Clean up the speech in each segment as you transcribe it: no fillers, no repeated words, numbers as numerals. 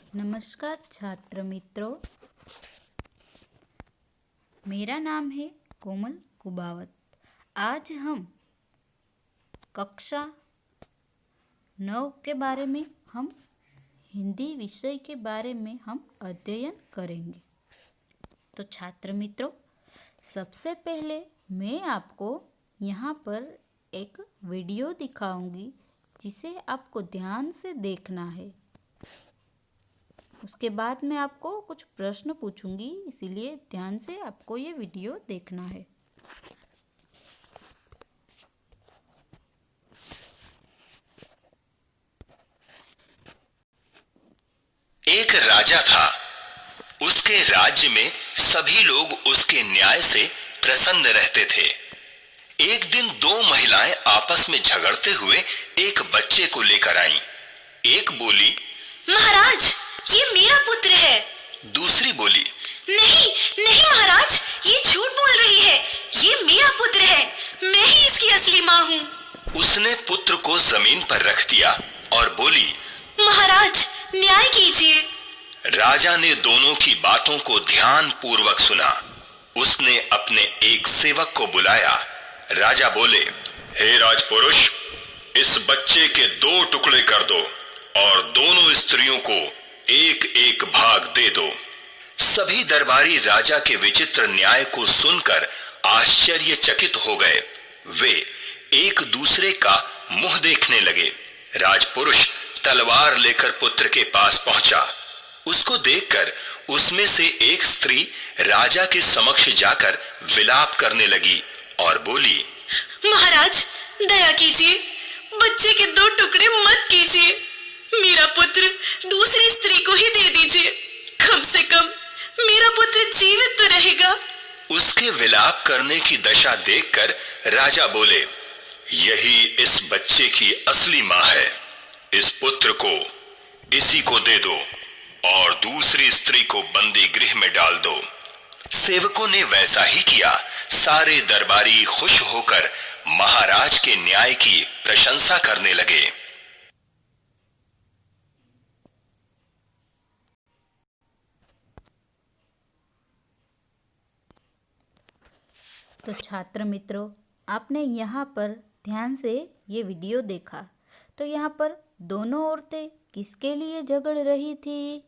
नमस्कार छात्र मित्रों, मेरा नाम है कोमल कुबावत। आज हम कक्षा 9 के बारे में हम हिंदी विषय के बारे में हम अध्ययन करेंगे। तो छात्र मित्रों, सबसे पहले मैं आपको यहाँ पर एक वीडियो दिखाऊंगी जिसे आपको ध्यान से देखना है। उसके बाद मैं आपको कुछ प्रश्न पूछूंगी, इसीलिए ध्यान से आपको ये वीडियो देखना है। एक राजा था। उसके राज्य में सभी लोग उसके न्याय से प्रसन्न रहते थे। एक दिन दो महिलाएं आपस में झगड़ते हुए एक बच्चे को लेकर आईं। एक बोली, महाराज, ये मेरा पुत्र है। दूसरी बोली, नहीं नहीं महाराज, ये झूठ बोल रही है। ये मेरा पुत्र है, मैं ही इसकी असली माँ हूँ। उसने पुत्र को जमीन पर रख दिया और बोली, महाराज, न्याय कीजिए। राजा ने दोनों की बातों को ध्यान पूर्वक सुना। उसने अपने एक सेवक को बुलाया। राजा बोले, हे राजपुरुष, इस बच्चे के 2 टुकड़े कर दो और दोनों स्त्रियों को एक एक भाग दे दो। सभी दरबारी राजा के विचित्र न्याय को सुनकर आश्चर्यचकित हो गए। वे एक दूसरे का मुंह देखने लगे। राजपुरुष तलवार लेकर पुत्र के पास पहुंचा। उसको देखकर उसमें से एक स्त्री राजा के समक्ष जाकर विलाप करने लगी और बोली, महाराज, दया कीजिए, बच्चे के 2 टुकड़े मत कीजिए। मेरा पुत्र दूसरी स्त्री को ही दे दीजिए। कम से कम मेरा पुत्र जीवित तो रहेगा। उसके विलाप करने की दशा देखकर राजा बोले, यही इस बच्चे की असली माँ है। इस पुत्र को इसी को दे दो और दूसरी स्त्री को बंदी गृह में डाल दो। सेवकों ने वैसा ही किया। सारे दरबारी खुश होकर महाराज के न्याय की प्रशंसा करने लगे। तो छात्र मित्रों, आपने यहाँ पर ध्यान से ये वीडियो देखा। तो यहाँ पर दोनों औरतें किसके लिए झगड़ रही थी?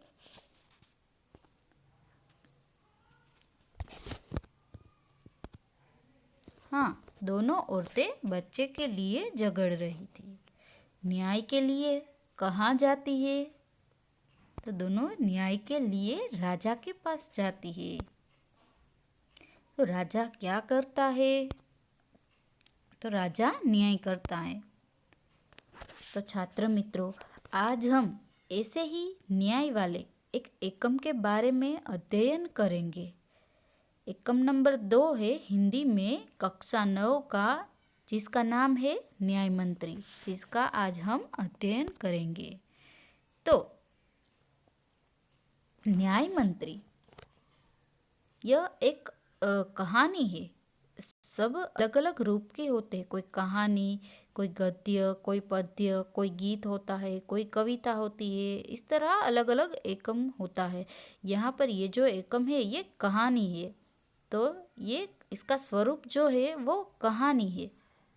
हाँ, दोनों औरतें बच्चे के लिए झगड़ रही थी। न्याय के लिए कहाँ जाती है? तो दोनों न्याय के लिए राजा के पास जाती है। तो राजा क्या करता है? तो राजा न्याय करता है। तो छात्र मित्रों, आज हम ऐसे ही न्याय वाले एक एकम के बारे में अध्ययन करेंगे। एकम नंबर 2 है हिंदी में कक्षा 9 का, जिसका नाम है न्याय मंत्री, जिसका आज हम अध्ययन करेंगे। तो न्याय मंत्री यह एक कहानी है। सब अलग अलग रूप के होते हैं। कोई कहानी, कोई गद्य, कोई पद्य, कोई गीत होता है, कोई कविता होती है। इस तरह अलग अलग एकम होता है। यहाँ पर ये जो एकम है ये कहानी है। तो ये इसका स्वरूप जो है वो कहानी है।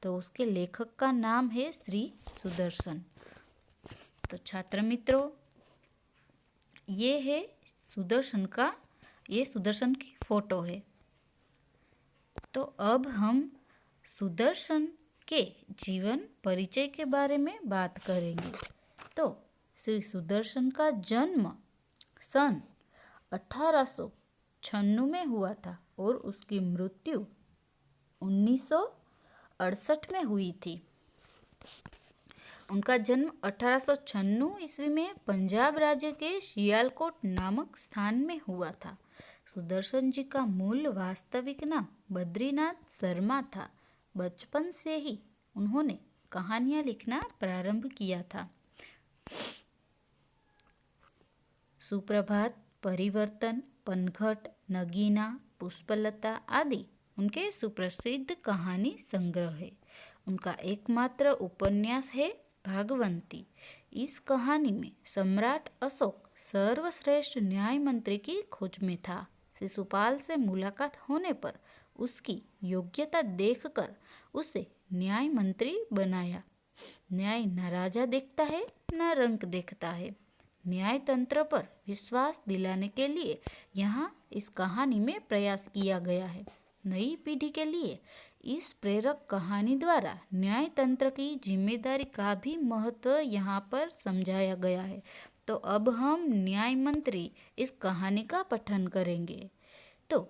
तो उसके लेखक का नाम है श्री सुदर्शन। तो छात्र मित्रों, ये है सुदर्शन का, ये सुदर्शन की फोटो है। तो अब हम सुदर्शन के जीवन परिचय के बारे में बात करेंगे। तो श्री सुदर्शन का जन्म सन 1896 में हुआ था और उसकी मृत्यु 1968 में हुई थी। उनका जन्म 1896 ईस्वी में पंजाब राज्य के सियालकोट नामक स्थान में हुआ था। सुदर्शन जी का मूल वास्तविक नाम बद्रीनाथ शर्मा था। बचपन से ही उन्होंने कहानियाँ लिखना प्रारंभ किया था। सुप्रभात, परिवर्तन, पनघट, नगीना, पुष्पलता आदि उनके सुप्रसिद्ध कहानी संग्रह है। उनका एकमात्र उपन्यास है भागवंती। इस कहानी में सम्राट अशोक सर्वश्रेष्ठ न्याय मंत्री की खोज में था। शिशुपाल से मुलाकात होने पर उसकी योग्यता देखकर उसे न्याय मंत्री बनाया। न्याय न राजा देखता है न रंग देखता है। न्याय तंत्र पर विश्वास दिलाने के लिए यहाँ इस कहानी में प्रयास किया गया है। नई पीढ़ी के लिए इस प्रेरक कहानी द्वारा न्याय तंत्र की जिम्मेदारी का भी महत्व यहाँ पर समझाया गया है। तो अब हम न्याय मंत्री इस कहानी का पठन करेंगे। तो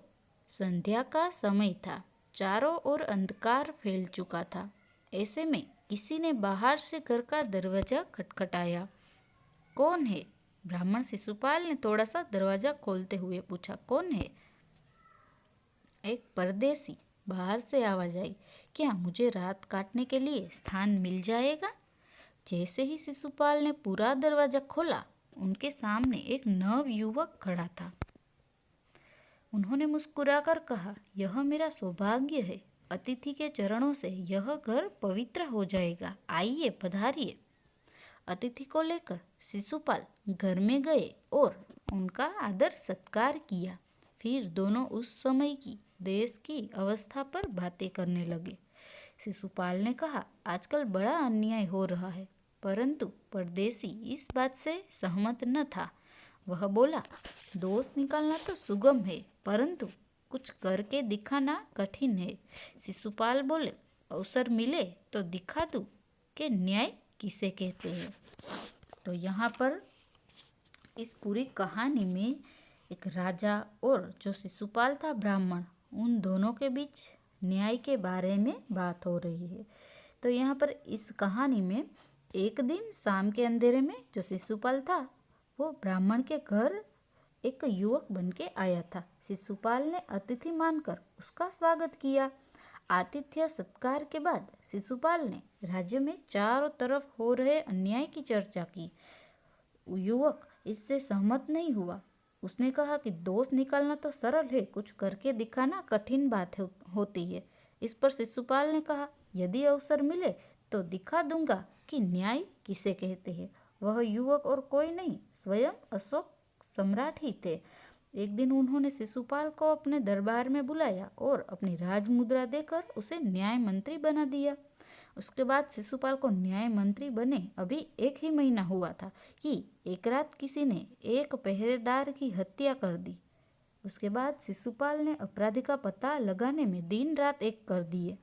संध्या का समय था, चारों ओर अंधकार फैल चुका था। ऐसे में किसी ने बाहर से घर का दरवाजा खटखटाया। कौन है? ब्राह्मण शिशुपाल ने थोड़ा सा दरवाजा खोलते हुए पूछा। कौन है? एक परदेसी बाहर से आवाज आई। क्या मुझे रात काटने के लिए स्थान मिल जाएगा? जैसे ही शिशुपाल ने पूरा दरवाजा खोला, उनके सामने एक नव युवक खड़ा था। उन्होंने मुस्कुराकर कहा, यह मेरा सौभाग्य है। अतिथि के चरणों से यह घर पवित्र हो जाएगा। आइए, पधारिए। अतिथि को लेकर शिशुपाल घर में गए और उनका आदर सत्कार किया। फिर दोनों उस समय की देश की अवस्था पर बातें करने लगे। शिशुपाल ने कहा, आजकल बड़ा अन्याय हो रहा है। परंतु परदेसी इस बात से सहमत न था। वह बोला, दोष निकालना तो सुगम है, परंतु कुछ करके दिखाना कठिन है। शिशुपाल बोले, अवसर मिले तो दिखा दूं कि न्याय किसे कहते हैं। तो यहाँ पर इस पूरी कहानी में एक राजा और जो शिशुपाल था ब्राह्मण, उन दोनों के बीच न्याय के बारे में बात हो रही है। तो यहाँ पर इस कहानी में एक दिन शाम के अंधेरे में जो शिशुपाल था वो ब्राह्मण के घर एक युवक बन के आया था। शिशुपाल ने अतिथि मानकर उसका स्वागत किया। आतिथ्य सत्कार के बाद शिशुपाल ने राज्य में चारों तरफ हो रहे अन्याय की चर्चा की। युवक इससे सहमत नहीं हुआ। उसने कहा कि दोष निकालना तो सरल है, कुछ करके दिखाना कठिन बात होती है। इस पर शिशुपाल ने कहा, यदि अवसर मिले तो दिखा दूंगा कि न्याय किसे कहते हैं। वह युवक और कोई नहीं, स्वयं अशोक सम्राट ही थे। एक दिन उन्होंने शिशुपाल को अपने दरबार में बुलाया और अपनी राजमुद्रा देकर उसे न्याय मंत्री बना दिया। उसके बाद शिशुपाल को न्याय मंत्री बने अभी 1 ही महीना हुआ था कि एक रात किसी ने एक पहरेदार की हत्या कर दी। उसके बाद शिशुपाल ने अपराधी का पता लगाने में दिन रात एक कर दिए।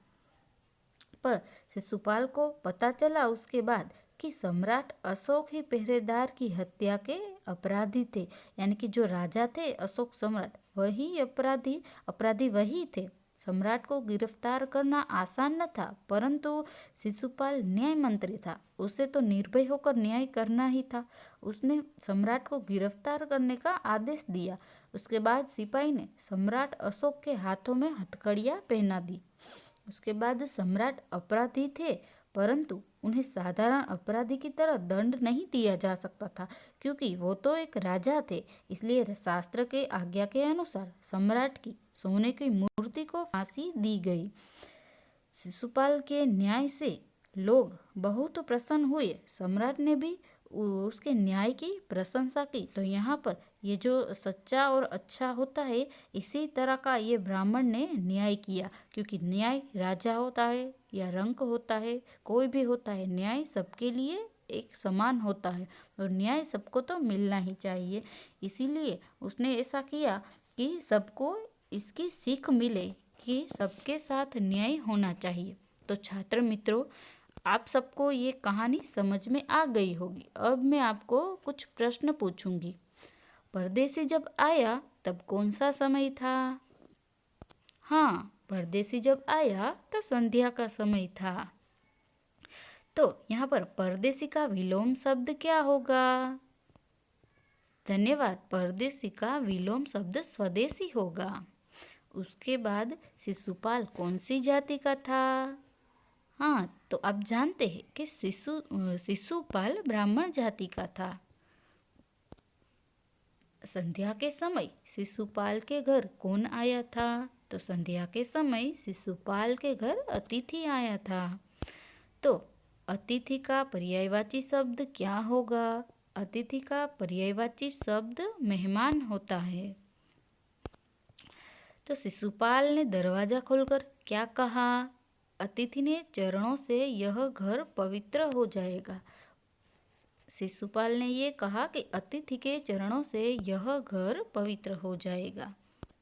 पर शिशुपाल को पता चला उसके बाद कि सम्राट अशोक ही पहरेदार की हत्या के अपराधी थे। यानी कि जो राजा थे अशोक सम्राट, वही अपराधी वही थे। सम्राट को गिरफ्तार करना आसान न था, परंतु शिशुपाल न्याय मंत्री था, उसे तो निर्भय होकर न्याय करना ही था। उसने सम्राट को गिरफ्तार करने का आदेश दिया। उसके बाद सिपाही ने सम्राट अशोक के हाथों में हथकड़ियाँ पहना दी। उसके बाद सम्राट अपराधी थे, परंतु उन्हें साधारण अपराधी की तरह दंड नहीं दिया जा सकता था, क्योंकि वो तो एक राजा थे। इसलिए शास्त्र के आज्ञा के अनुसार सम्राट की सोने की मूर्ति को फांसी दी गई। शिशुपाल के न्याय से लोग बहुत प्रसन्न हुए। सम्राट ने भी उसके न्याय की प्रशंसा की। तो यहाँ पर ये जो सच्चा और अच्छा होता है, इसी तरह का ये ब्राह्मण ने न्याय किया। क्योंकि न्याय राजा होता है या रंक होता है, कोई भी होता है, न्याय सबके लिए एक समान होता है और न्याय सबको तो मिलना ही चाहिए। इसीलिए उसने ऐसा किया कि सबको इसकी सीख मिले कि सबके साथ न्याय होना चाहिए। तो छात्र मित्रों, आप सबको ये कहानी समझ में आ गई होगी। अब मैं आपको कुछ प्रश्न पूछूंगी। परदेसी जब आया तब कौन सा समय था? हाँ, परदेसी जब आया तो संध्या का समय था। तो यहाँ पर परदेसी का विलोम शब्द क्या होगा? धन्यवाद। परदेसी का विलोम शब्द स्वदेशी होगा। उसके बाद शिशुपाल कौन सी जाति का था? हाँ, तो आप जानते हैं कि शिशुपाल ब्राह्मण जाति का था। संध्या के समय शिशुपाल के घर कौन आया था? तो संध्या के समय शिशुपाल के घर अतिथि आया था। तो अतिथि का पर्यायवाची शब्द क्या होगा? अतिथि का पर्यायवाची शब्द मेहमान होता है। तो शिशुपाल ने दरवाजा खोलकर क्या कहा? अतिथि ने चरणों से यह घर पवित्र हो जाएगा। शिशुपाल ने ये कहा कि अतिथि के चरणों से यह घर पवित्र हो जाएगा।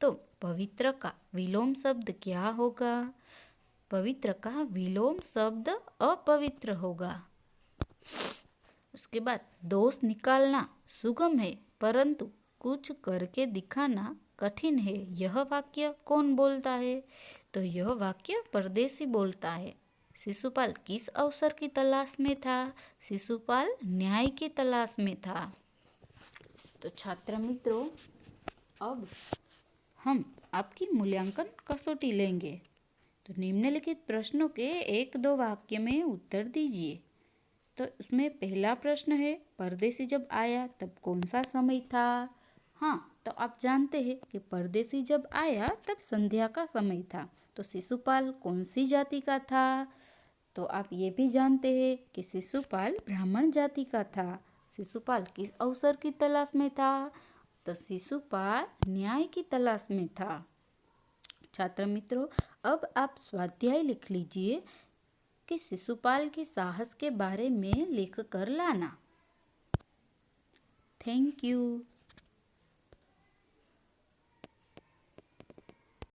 तो पवित्र का विलोम शब्द क्या होगा? पवित्र का विलोम शब्द अपवित्र होगा। उसके बाद दोष निकालना सुगम है परंतु कुछ करके दिखाना कठिन है, यह वाक्य कौन बोलता है? तो यह वाक्य परदेसी बोलता है। शिशुपाल किस अवसर की तलाश में था? शिशुपाल न्याय की तलाश में था। तो छात्र मित्रों, अब हम आपकी मूल्यांकन कसौटी लेंगे। तो निम्नलिखित प्रश्नों के 1-2 वाक्य में उत्तर दीजिए। तो उसमें पहला प्रश्न है, परदेसी जब आया तब कौन सा समय था? हाँ, तो आप जानते हैं कि परदेसी जब आया तब संध्या का समय था। तो शिशुपाल कौन सी जाति का था? तो आप ये भी जानते हैं कि शिशुपाल ब्राह्मण जाति का था। शिशुपाल किस अवसर की तलाश में था? तो शिशुपाल न्याय की तलाश में था। छात्र मित्रों, अब आप स्वाध्याय लिख लीजिए कि शिशुपाल के साहस के बारे में लिख कर लाना। Thank you.